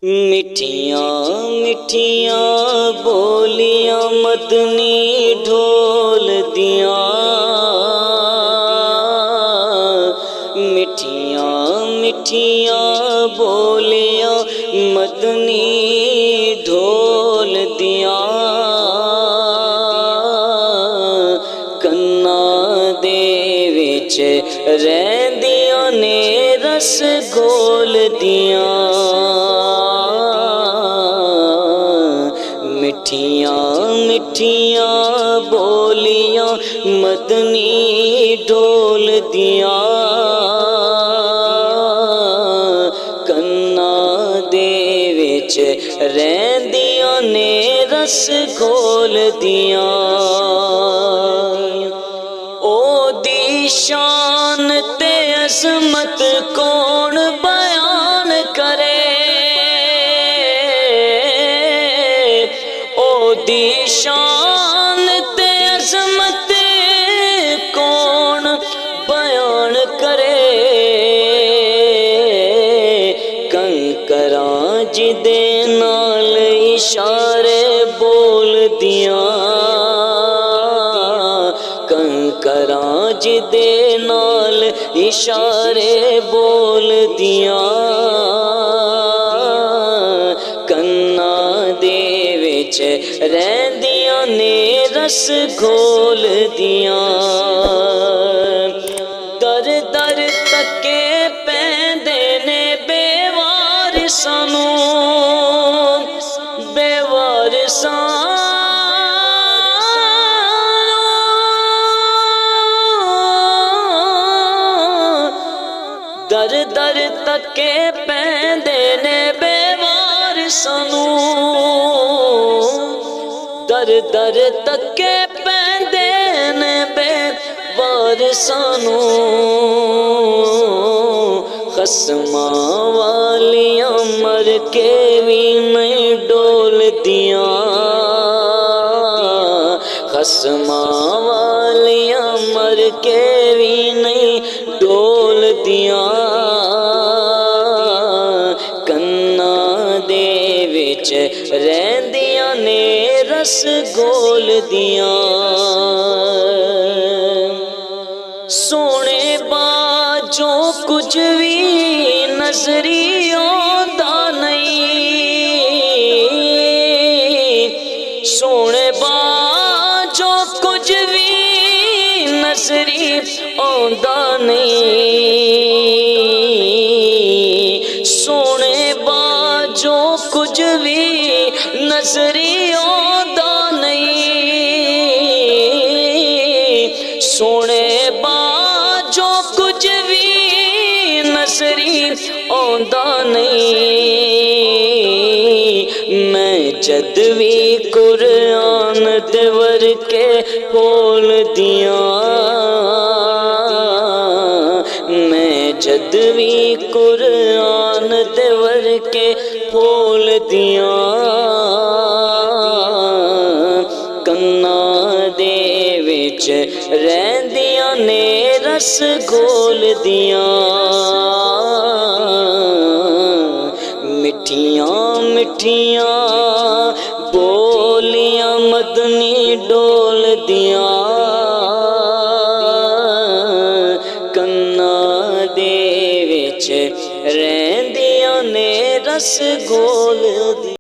मिठियाँ मिठियाँ बोलियाँ मदनी ढोल दियाँ। मिठियाँ मिठियाँ बोलियाँ मदनी ढोल दियाँ। कन्ना दे विच रहिंदियां ने रस घोल दियां। मिठियाँ मिठियाँ बोलियाँ मदनी ढोल दियाँ। कन्ना दे विच रहिंदियां ने रस घोल दियां। ओ दी शान ते अज़मत कौन बयान करे। दी शान ते अज़मत कौन बयान करे। कंकरां जिदे नाल इशारे बोल दियां। कंकरां जिदे नाल इशारे बोल दियां। कन्ना दे विच रहिंदियां ने रस घोल दियां। दर दर तके पैंदे ने बेवारिसां नूं। बेवारिसां दर दर तके पैंदे ने बेवारिसां नूं। दर दर तके पैंदे ने बेवारिसां नूं। खसमां वालियां मर के भी नहीं डोल दियां। खसमां वालियां मर के भी नहीं डोल दियां। कन्ना दे विच रहिंदियां ने रस घोल दियां। सोने बाजों कुछ भी नजरी आंदा नहीं। सोने बाजों कुछ भी नजरी आंदा नहीं। सोने बाजों कुछ भी नजरी आंदा नहीं। सोने बाजों कुछ भी नजरी आंदा नहीं। मैं जद भी कुरान दे वर्के बोल दियां। मैं जद भी कुरान दे वर्के बोल दियां। कन्ना दे विच रहिंदियां ने रस घोल दियां। मिठियाँ मिठियाँ बोलियाँ मदनी डोल दियां। कन्ना दे विच रहिंदियां ने रस घोल दियां।